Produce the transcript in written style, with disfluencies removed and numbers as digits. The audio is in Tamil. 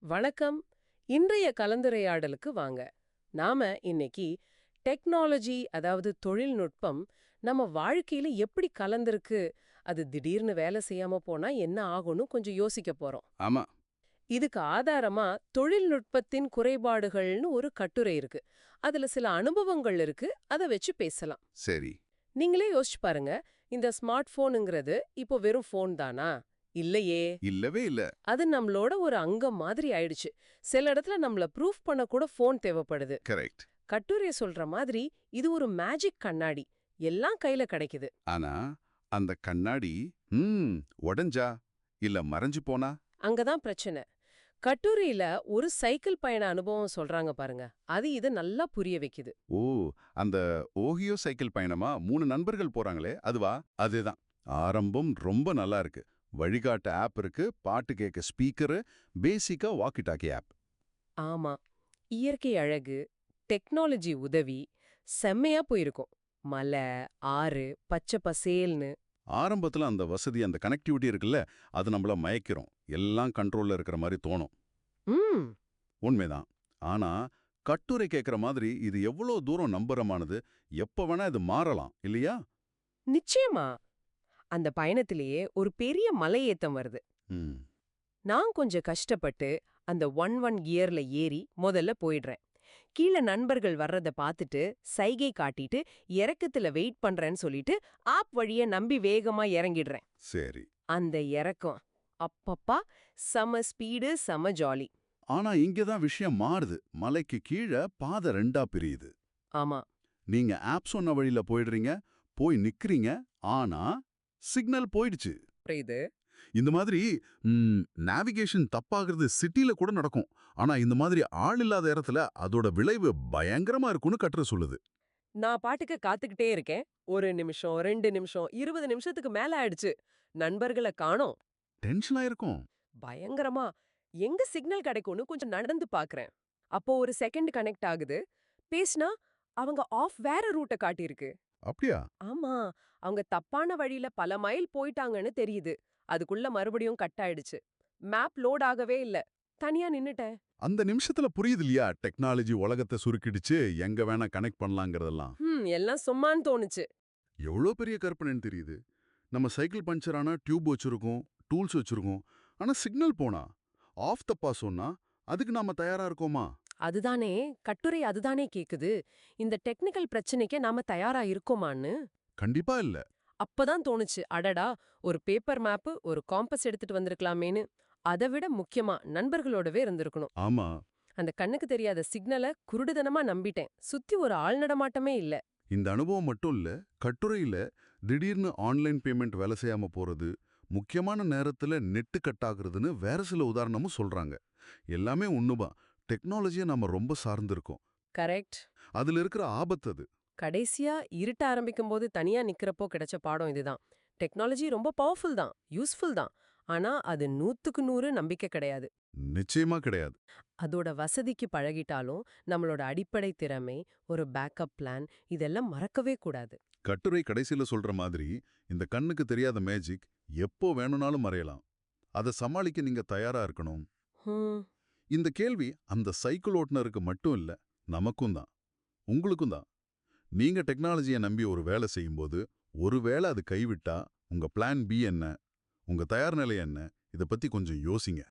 வணக்கம். இன்றைய கலந்துரையாடலுக்கு வாங்க. நாம இன்னைக்கு டெக்னாலஜி, அதாவது தொழில்நுட்பம் நம்ம வாழ்க்கையில எப்படி கலந்திருக்கு, அது திடீர்னு வேலை செய்யாம போனா என்ன ஆகும்னு கொஞ்சம் யோசிக்க போறோம். ஆமா. இதுக்கு ஆதாரமா தொழில்நுட்பத்தின் குறைபாடுகள்னு ஒரு கட்டுரை இருக்கு. அதுல சில அனுபவங்கள் இருக்கு. அத வச்சு பேசலாம். சரி. நீங்களே யோசிச்சு பாருங்க. இந்த ஸ்மார்ட் போனுங்கிறது இப்போ வெறும் போன் தானா? இல்லையே. இல்லவே இல்ல. அது நம்மளோட ஒரு அங்கம் மாதிரி ஆயிடுச்சு. சில இடத்துல நம்மள ப்ரூஃப் பண்ண கூட ஃபோன் தேவைப்படுது. கரெக்ட். கட்டுரை சொல்ற மாதிரி இது ஒரு மேஜிக் கண்ணாடி. எல்லாம் கையில கிடைக்குது. ஆனா அந்த கண்ணாடி உடைஞ்சா இல்ல மறைஞ்சு போனா? அங்கதான் பிரச்சனை. கட்டுரையில ஒரு சைக்கிள் பயண அனுபவம் சொல்றாங்க பாருங்க. அது இத நல்லா புரிய வைக்குது. ஓ, அந்த ஓஹியோ சைக்கிள் பயணமா 3 நண்பர்கள் போறாங்களே அதுவா? அதுதான். ஆரம்பம் ரொம்ப நல்லா இருக்கு. வழிகாட்ட ஆப் இருக்கு, பாட்டு கேட்க ஸ்பீக்கரு, பேசிக்கா வாக்கி டாக்கி ஆப். ஆமா. இயற்கை அழகு, டெக்னாலஜி உதவி செம்மையா போயிருக்கும். மலை, ஆறு, பச்சை பசேல்னு. ஆரம்பத்துல அந்த வசதி, அந்த கனெக்டிவிட்டி இருக்குல்ல, அது நம்மள மயக்கிறோம். எல்லாம் கண்ட்ரோல்ல இருக்கிற மாதிரி தோணும். ம். உண்மைதான். ஆனா கட்டுரை கேட்கிற மாதிரி இது எவ்வளோ தூரம் நம்புறமானது, எப்ப வேணா இது மாறலாம் இல்லையா? நிச்சயமா. அந்த பயணத்திலேயே ஒரு பெரிய மலையேத்தம் வருது. ம். நான் கொஞ்சம் கஷ்டப்பட்டு அந்த ஒன் கியர்ல ஏறி முதல்ல போயிடுறேன். கீழ நண்பர்கள் வர்றத பார்த்துட்டு சைகை காட்டிட்டு இறக்கத்துல வெயிட் பண்றேன்னு சொல்லிட்டு ஆப் வழிய நம்பி வேகமா இறங்கிடுறேன். சரி. அந்த இறக்கம் அப்பப்பா, செம ஸ்பீடு, செம ஜாலி. ஆனா இங்க தான் விஷயம் மாறுது. மலைக்கு கீழ பாதை 2ஆ பிரியுது. ஆமா. நீங்க ஆப் சொன்ன வழியில போயிடுறீங்க, போய் நிக்கிறீங்க, ஆனா சிக்னல் போயிடுச்சு. புரியுது. இந்த மாதிரி நேவிகேஷன் தப்பாகிறது சிட்டில கூட நடக்கும். ஆனா இந்த மாதிரி ஆள் இல்லாத இடத்துல அதோட விளைவு பயங்கரமா இருக்கும்னு கட்டுரை சொல்லுது. நான் பாட்டுக்கு காத்துக்கிட்டே இருக்கேன். 1 நிமிஷம், 2 நிமிஷம், 20 நிமிஷத்துக்கு மேல ஆயிடுச்சு. நண்பர்கள காணோம். டென்ஷனா இருக்கும். பயங்கரமா எங்க சிக்னல் கிடைக்கும்னு கொஞ்சம் நடந்து பாக்குறேன். அப்போ ஒரு செகண்ட் கனெக்ட் ஆகுது. பேசினா அவங்க ஆஃப் வேற ரூட்ட காட்டியிருக்கு. அப்படியா? ஆமா, அவங்க தப்பான வழியில பல மைல் போயிட்டாங்கன்னு தெரியுது. அதுக்குள்ள மறுபடியும் கட் ஆயிடுச்சு. மேப் லோட் ஆகவே இல்ல. தனியா நின்னுட்டேன். அந்த நிமிஷத்துல புரியுது இல்லையா, டெக்னாலஜி உலகத்தை சுருக்கிடுச்சு, எங்க வேணா கனெக்ட் பண்ணலாங்கிறதெல்லாம். எல்லாம் சும்மான்னு தோணுச்சு. எவ்வளோ பெரிய கற்பனைன்னு தெரியுது. நம்ம சைக்கிள் பஞ்சர் ஆனா டியூப் வச்சிருக்கோம், டூல்ஸ் வச்சிருக்கோம். ஆனா சிக்னல் போனா, ஆஃப் தப்பா சொன்னா, அதுக்கு நாம தயாரா இருக்கோமா? அதுதானே கட்டுரை அதுதானே கேக்குது. இந்த டெக்னிக்கல் பிரச்சனைக்கு நாம தயாரா இருக்கோமான்னு. கண்டிப்பா இல்ல. அப்பதான் தோணுச்சு, அடடா, ஒரு பேப்பர் மேப்பு, ஒரு காம்பஸ் எடுத்துட்டு வந்திருக்கலாமேன்னு. அதை விட முக்கியமா நண்பர்களோடவே இருந்திருக்கணும். ஆமா. அந்த கண்ணுக்கு தெரியாத சிக்னல குருடுதனமா நம்பிட்டேன். சுத்தி ஒரு ஆள் நடமாட்டமே இல்ல. இந்த அனுபவம் மட்டும் இல்ல, கட்டுரையில திடீர்னு ஆன்லைன் பேமெண்ட் வேலை செய்யாம போறது, முக்கியமான நேரத்துல நெட்டு கட் ஆகுறதுன்னு வேற சில உதாரணமும் சொல்றாங்க. எல்லாமே உண்மைதான். டெக்னாலஜியை நாம ரொம்ப சார்ந்திருக்கோம். கரெக்ட். அதுல இருக்கிற ஆபத்து அது. கடைசியா இருட்ட ஆரம்பிக்கும் போது தனியா நிக்கிறப்போ கிடைச்ச பாடம் இதுதான். டெக்னாலஜி ரொம்ப பவர்ஃபுல் தான், யூஸ்ஃபுல் தான். ஆனா அது 100க்கு 100 நம்பிக்கை கிடையாது. நிச்சயமா கிடையாது. அதோட வசதிக்கு பழகிட்டாலும் நம்மளோட அடிப்படை திறமை, ஒரு பேக்கப் பிளான் இதெல்லாம் மறக்கவே கூடாது. கட்டுரை கடைசியில சொல்ற மாதிரி, இந்த கண்ணுக்கு தெரியாத மேஜிக் எப்போ வேணும்னாலும் மறையலாம். அதை சமாளிக்க நீங்க தயாரா இருக்கணும். ஹம். இந்த கேள்வி அந்த சைக்கிள் ஓட்டுநருக்கு மட்டும் இல்ல, நமக்கும் தான், உங்களுக்கும் தான். நீங்க டெக்னாலஜியை நம்பி ஒரு வேலை செய்யும்போது, ஒருவேளை அது கைவிட்டா, உங்க பிளான் பி என்ன? உங்க தயார் நிலை என்ன? இதை பத்தி கொஞ்சம் யோசிங்க.